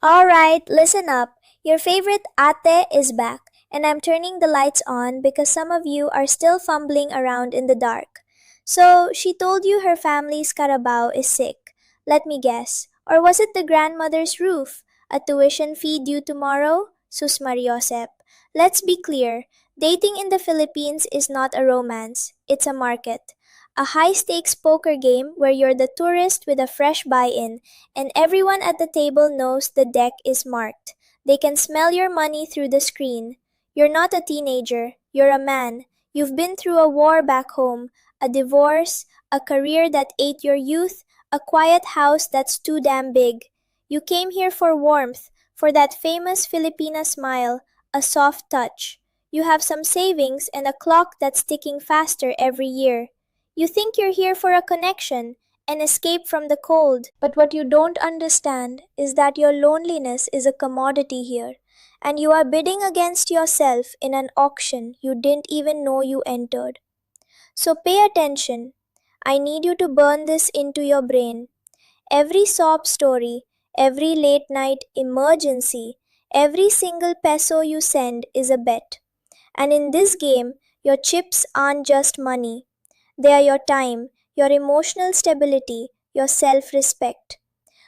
Alright, listen up. Your favorite ate is back, and I'm turning the lights on because some of you are still fumbling around in the dark. So, she told you her family's Carabao is sick. Let me guess. Or was it the grandmother's roof? A tuition fee due tomorrow? Sus Mariosep. Let's be clear. Dating in the Philippines is not a romance, it's a market. A high stakes poker game where you're the tourist with a fresh buy in and everyone at the table knows the deck is marked. They can smell your money through the screen. You're not a teenager, you're a man. You've been through a war back home, a divorce, a career that ate your youth, a quiet house that's too damn big. You came here for warmth, for that famous Filipina smile, a soft touch. You have some savings and a clock that's ticking faster every year. You think you're here for a connection, an escape from the cold. But what you don't understand is that your loneliness is a commodity here, and you are bidding against yourself in an auction you didn't even know you entered. So pay attention. I need you to burn this into your brain. Every sob story, every late night emergency, every single peso you send is a bet. And in this game, your chips aren't just money. They are your time, your emotional stability, your self respect.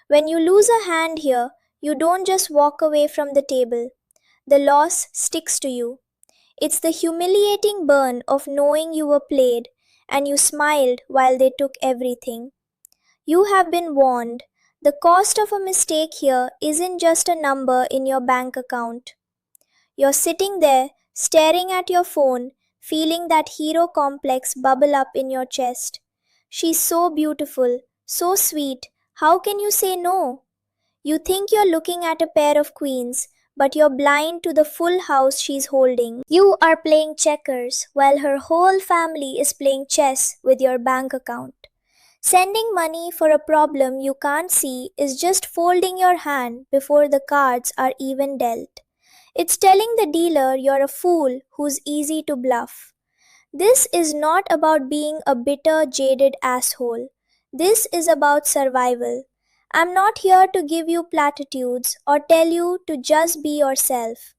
When you lose a hand here, you don't just walk away from the table. The loss sticks to you. It's the humiliating burn of knowing you were played and you smiled while they took everything. You have been warned. The cost of a mistake here isn't just a number in your bank account. You're sitting there, staring at your phone, feeling that hero complex bubble up in your chest. She's so beautiful, so sweet. How can you say no? You think you're looking at a pair of queens, but you're blind to the full house she's holding. You are playing checkers while her whole family is playing chess with your bank account. Sending money for a problem you can't see is just folding your hand before the cards are even dealt. It's telling the dealer you're a fool who's easy to bluff. This is not about being a bitter, jaded asshole. This is about survival. I'm not here to give you platitudes or tell you to just be yourself.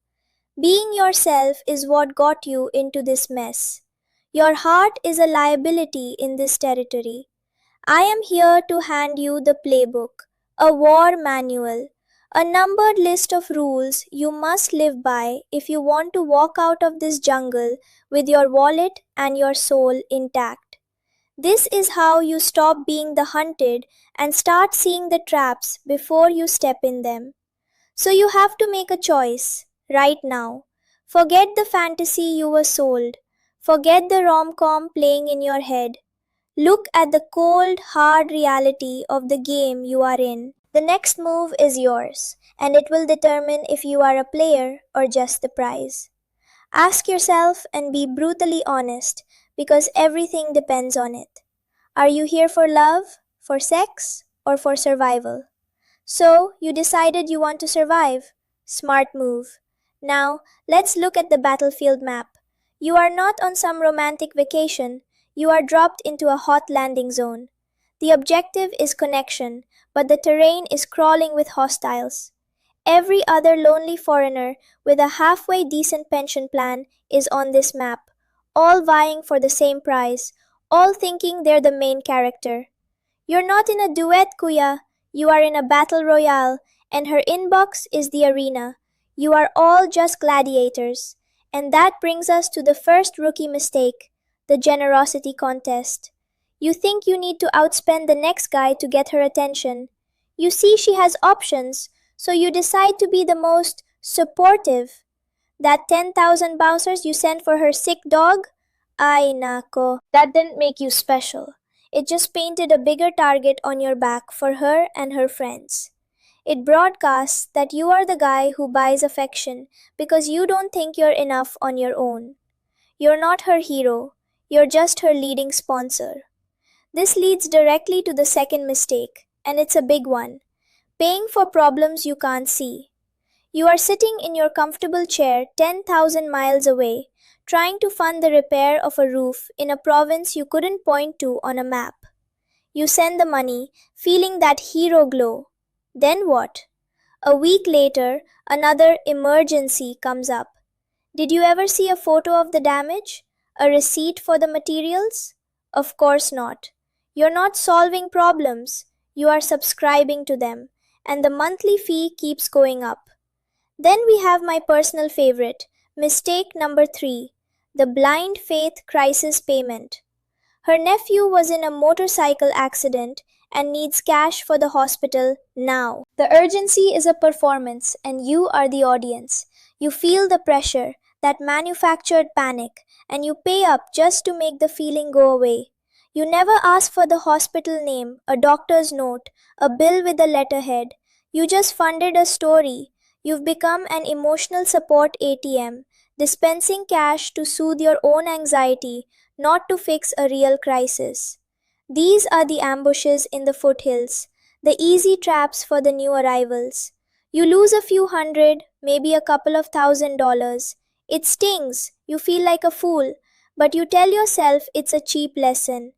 Being yourself is what got you into this mess. Your heart is a liability in this territory. I am here to hand you the playbook, a war manual, a numbered list of rules you must live by if you want to walk out of this jungle with your wallet and your soul intact. This is how you stop being the hunted and start seeing the traps before you step in them. So you have to make a choice right now. Forget the fantasy you were sold. Forget the rom-com playing in your head. Look at the cold, hard reality of the game you are in. The next move is yours, and it will determine if you are a player or just the prize. Ask yourself and be brutally honest because everything depends on it. Are you here for love, for sex, or for survival? So, you decided you want to survive. Smart move. Now, let's look at the battlefield map. You are not on some romantic vacation, you are dropped into a hot landing zone. The objective is connection, but the terrain is crawling with hostiles. Every other lonely foreigner with a halfway decent pension plan is on this map, all vying for the same prize, all thinking they're the main character. You're not in a duet, Kuya. You are in a battle royale, and her inbox is the arena. You are all just gladiators. And that brings us to the first rookie mistake, the generosity contest. You think you need to outspend the next guy to get her attention. You see she has options, so you decide to be the most supportive. That 10,000 bouncers you sent for her sick dog? Ay nako, that didn't make you special. It just painted a bigger target on your back for her and her friends. It broadcasts that you are the guy who buys affection because you don't think you're enough on your own. You're not her hero, you're just her leading sponsor. This leads directly to the second mistake, and it's a big one, paying for problems you can't see. You are sitting in your comfortable chair 10,000 miles away, trying to fund the repair of a roof in a province you couldn't point to on a map. You send the money, feeling that hero glow. Then what? A week later, another emergency comes up. Did you ever see a photo of the damage? A receipt for the materials? Of course not. You're not solving problems, you are subscribing to them, and the monthly fee keeps going up. Then we have my personal favorite, mistake number 3, the blind faith crisis payment. Her nephew was in a motorcycle accident and needs cash for the hospital now. The urgency is a performance, and you are the audience. You feel the pressure, that manufactured panic, and you pay up just to make the feeling go away. You never ask for the hospital name, a doctor's note, a bill with a letterhead. You just funded a story. You've become an emotional support ATM, dispensing cash to soothe your own anxiety, not to fix a real crisis. These are the ambushes in the foothills, the easy traps for the new arrivals. You lose a few hundred, maybe a couple of $1,000. It stings, you feel like a fool, but you tell yourself it's a cheap lesson.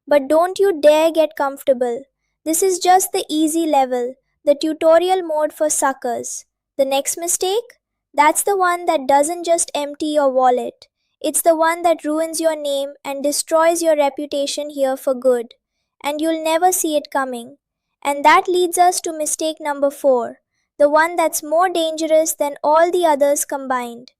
But don't you dare get comfortable. This is just the easy level, the tutorial mode for suckers. The next mistake? That's the one that doesn't just empty your wallet. It's the one that ruins your name and destroys your reputation here for good. And you'll never see it coming. And that leads us to mistake number 4, the one that's more dangerous than all the others combined.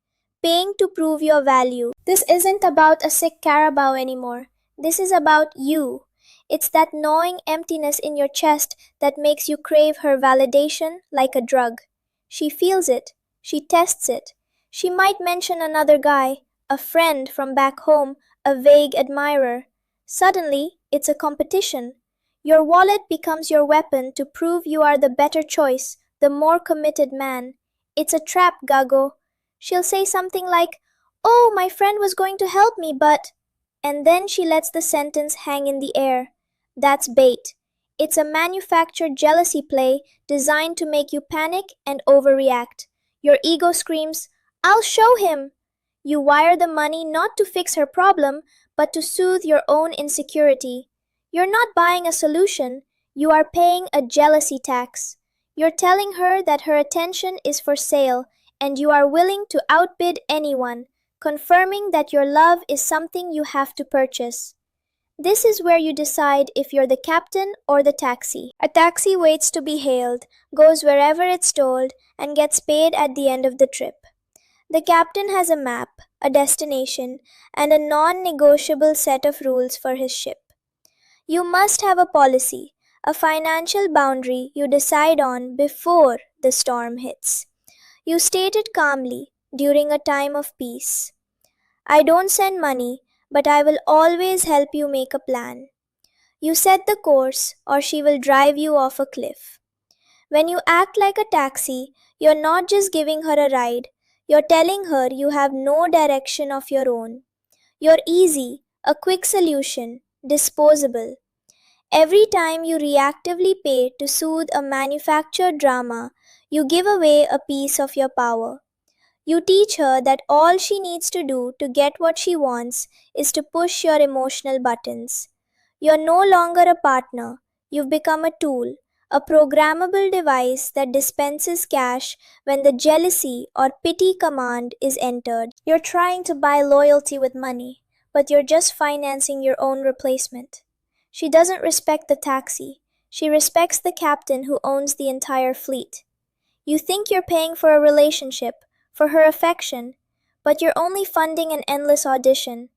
Paying to prove your value. This isn't about a sick Carabao anymore. This is about you. It's that gnawing emptiness in your chest that makes you crave her validation like a drug. She feels it. She tests it. She might mention another guy, a friend from back home, a vague admirer. Suddenly, it's a competition. Your wallet becomes your weapon to prove you are the better choice, the more committed man. It's a trap, Gago. She'll say something like, "Oh, my friend was going to help me, but..." And then she lets the sentence hang in the air. That's bait. It's a manufactured jealousy play designed to make you panic and overreact. Your ego screams, "I'll show him!" You wire the money not to fix her problem, but to soothe your own insecurity. You're not buying a solution, you are paying a jealousy tax. You're telling her that her attention is for sale, and you are willing to outbid anyone, confirming that your love is something you have to purchase. This is where you decide if you're the captain or the taxi. A taxi waits to be hailed, goes wherever it's told, and gets paid at the end of the trip. The captain has a map, a destination, and a non-negotiable set of rules for his ship. You must have a policy, a financial boundary you decide on before the storm hits. You state it calmly during a time of peace. I don't send money, but I will always help you make a plan. You set the course, or she will drive you off a cliff. When you act like a taxi, you're not just giving her a ride, you're telling her you have no direction of your own. You're easy, a quick solution, disposable. Every time you reactively pay to soothe a manufactured drama, you give away a piece of your power. You teach her that all she needs to do to get what she wants is to push your emotional buttons. You're no longer a partner, you've become a tool, a programmable device that dispenses cash when the jealousy or pity command is entered. You're trying to buy loyalty with money, but you're just financing your own replacement. She doesn't respect the taxi, she respects the captain who owns the entire fleet. You think you're paying for a relationship, for her affection, but you're only funding an endless audition.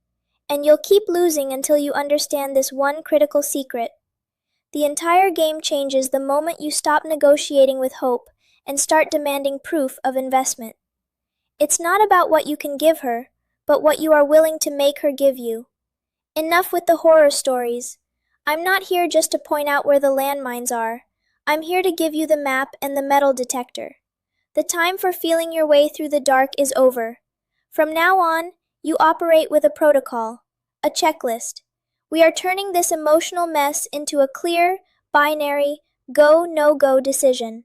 And you'll keep losing until you understand this one critical secret. The entire game changes the moment you stop negotiating with hope and start demanding proof of investment. It's not about what you can give her, but what you are willing to make her give you. Enough with the horror stories. I'm not here just to point out where the landmines are. I'm here to give you the map and the metal detector. The time for feeling your way through the dark is over. From now on, you operate with a protocol, a checklist. We are turning this emotional mess into a clear, binary, go-no-go decision.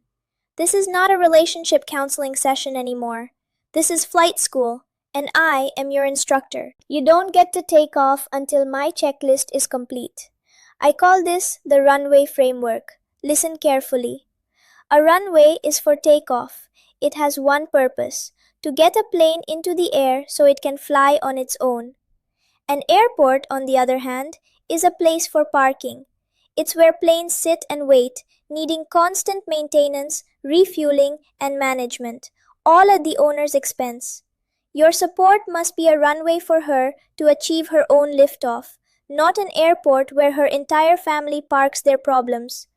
This is not a relationship counseling session anymore. This is flight school, and I am your instructor. You don't get to take off until my checklist is complete. I call this the runway framework. Listen carefully. A runway is for takeoff. It has one purpose to get a plane into the air so it can fly on its own. An airport, on the other hand, is a place for parking. It's where planes sit and wait, needing constant maintenance, refueling, and management, all at the owner's expense. Your support must be a runway for her to achieve her own liftoff, not an airport where her entire family parks their problems.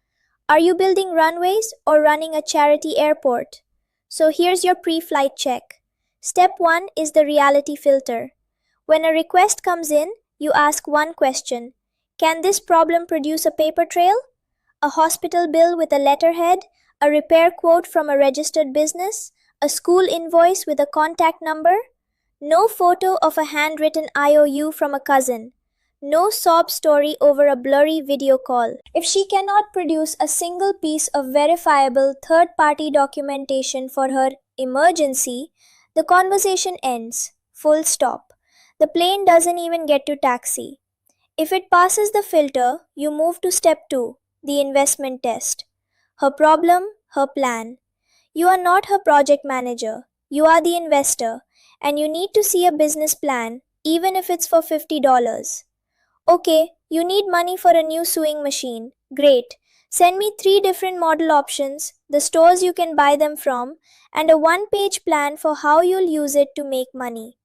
Are you building runways or running a charity airport? So here's your pre flight check. Step 1 is the reality filter. When a request comes in, you ask one question: can this problem produce a paper trail? A hospital bill with a letterhead? A repair quote from a registered business? A school invoice with a contact number? No photo of a handwritten IOU from a cousin. No sob story over a blurry video call. If she cannot produce a single piece of verifiable third party documentation for her emergency, the conversation ends. Full stop. The plane doesn't even get to taxi. If it passes the filter, you move to step 2, the investment test. Her problem, her plan. You are not her project manager. You are the investor, and you need to see a business plan, even if it's for $50. Okay, you need money for a new sewing machine. Great. Send me 3 different model options, the stores you can buy them from, and a one-page plan for how you'll use it to make money.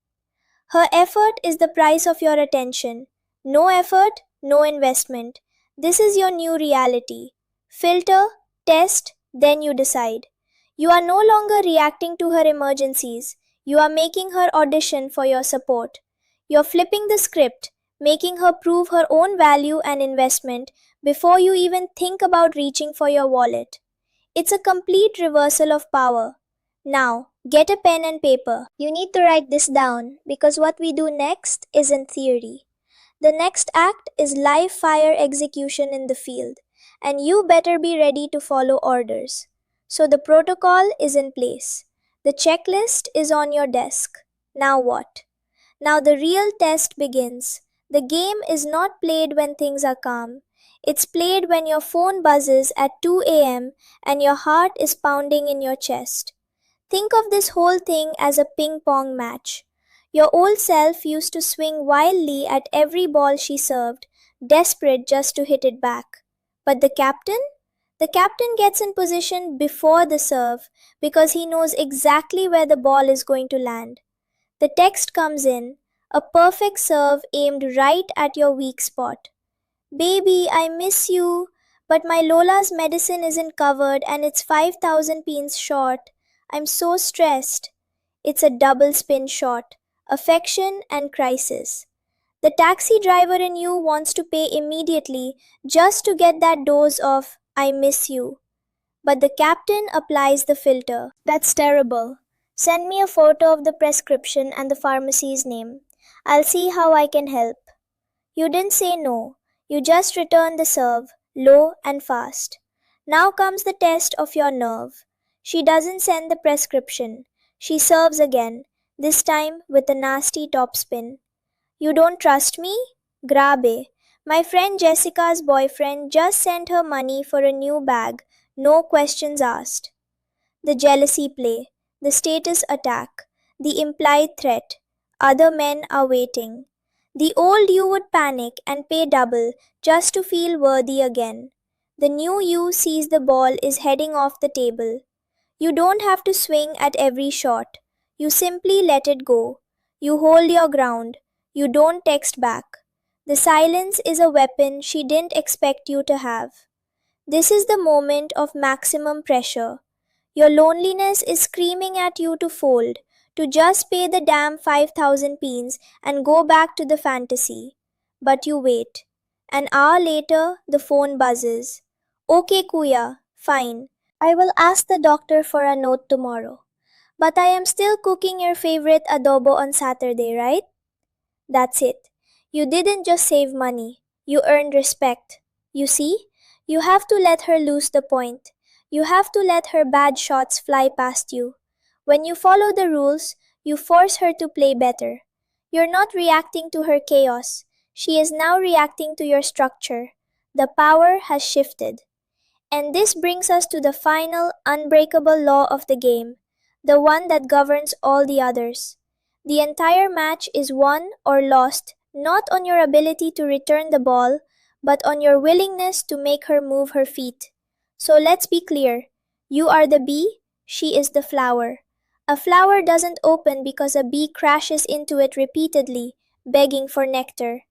Her effort is the price of your attention. No effort, no investment. This is your new reality. Filter, test, then you decide. You are no longer reacting to her emergencies. You are making her audition for your support. You're flipping the script, making her prove her own value and investment before you even think about reaching for your wallet. It's a complete reversal of power. Now, get a pen and paper. You need to write this down because what we do next isn't theory. The next act is live fire execution in the field, and you better be ready to follow orders. So the protocol is in place. The checklist is on your desk. Now what? Now the real test begins. The game is not played when things are calm. It's played when your phone buzzes at 2 a.m. and your heart is pounding in your chest. Think of this whole thing as a ping pong match. Your old self used to swing wildly at every ball she served, desperate just to hit it back. But the captain? The captain gets in position before the serve because he knows exactly where the ball is going to land. The text comes in, a perfect serve aimed right at your weak spot. Baby, I miss you, but my Lola's medicine isn't covered and it's 5,000 peens short. I'm so stressed. It's a double spin shot, affection and crisis. The taxi driver in you wants to pay immediately just to get that dose of I miss you. But the captain applies the filter. That's terrible. Send me a photo of the prescription and the pharmacy's name. I'll see how I can help. You didn't say no. You just returned the serve, low and fast. Now comes the test of your nerve. She doesn't send the prescription. She serves again, this time with a nasty topspin. You don't trust me? Grabe. My friend Jessica's boyfriend just sent her money for a new bag, no questions asked. The jealousy play, the status attack, the implied threat. Other men are waiting. The old you would panic and pay double just to feel worthy again. The new you sees the ball is heading off the table. You don't have to swing at every shot. You simply let it go. You hold your ground. You don't text back. The silence is a weapon she didn't expect you to have. This is the moment of maximum pressure. Your loneliness is screaming at you to fold, to just pay the damn 5,000 peens and go back to the fantasy. But you wait. An hour later, the phone buzzes. Okay, Kuya, fine. I will ask the doctor for a note tomorrow. But I am still cooking your favorite adobo on Saturday, right? That's it. You didn't just save money. You earned respect. You see? You have to let her lose the point. You have to let her bad shots fly past you. When you follow the rules, you force her to play better. You're not reacting to her chaos. She is now reacting to your structure. The power has shifted. And this brings us to the final, unbreakable law of the game, the one that governs all the others. The entire match is won or lost not on your ability to return the ball, but on your willingness to make her move her feet. So let's be clear. You are the bee, she is the flower. A flower doesn't open because a bee crashes into it repeatedly, begging for nectar.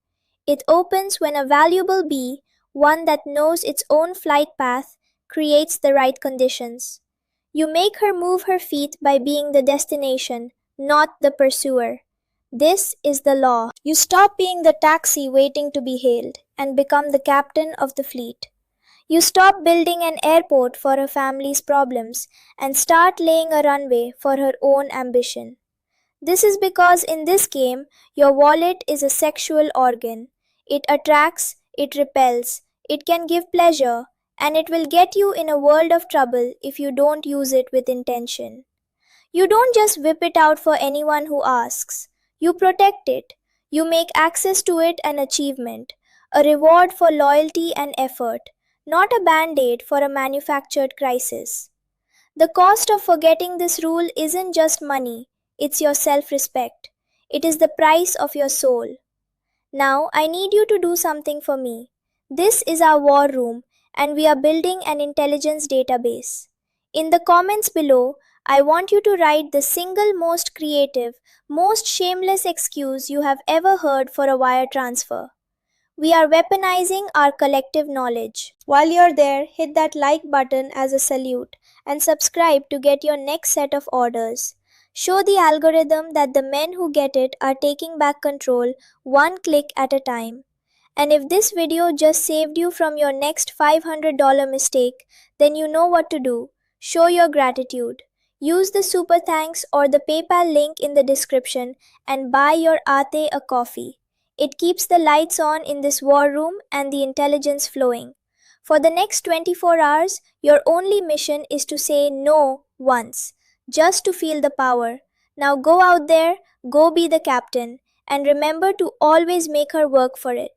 It opens when a valuable bee, one that knows its own flight path, creates the right conditions. You make her move her feet by being the destination, not the pursuer. This is the law. You stop being the taxi waiting to be hailed and become the captain of the fleet. You stop building an airport for her family's problems and start laying a runway for her own ambition. This is because in this game, your wallet is a sexual organ. It attracts, it repels, it can give pleasure, and it will get you in a world of trouble if you don't use it with intention. You don't just whip it out for anyone who asks. You protect it. You make access to it an achievement, a reward for loyalty and effort, not a band-aid for a manufactured crisis. The cost of forgetting this rule isn't just money, it's your self-respect. It is the price of your soul. Now, I need you to do something for me. This is our war room, and we are building an intelligence database. In the comments below, I want you to write the single most creative, most shameless excuse you have ever heard for a wire transfer. We are weaponizing our collective knowledge. While you're there, hit that like button as a salute and subscribe to get your next set of orders. Show the algorithm that the men who get it are taking back control one click at a time. And if this video just saved you from your next $500 mistake, then you know what to do. Show your gratitude. Use the super thanks or the PayPal link in the description and buy your Ate a coffee. It keeps the lights on in this war room and the intelligence flowing. For the next 24 hours, your only mission is to say no once, just to feel the power. Now go out there, go be the captain, and remember to always make her work for it.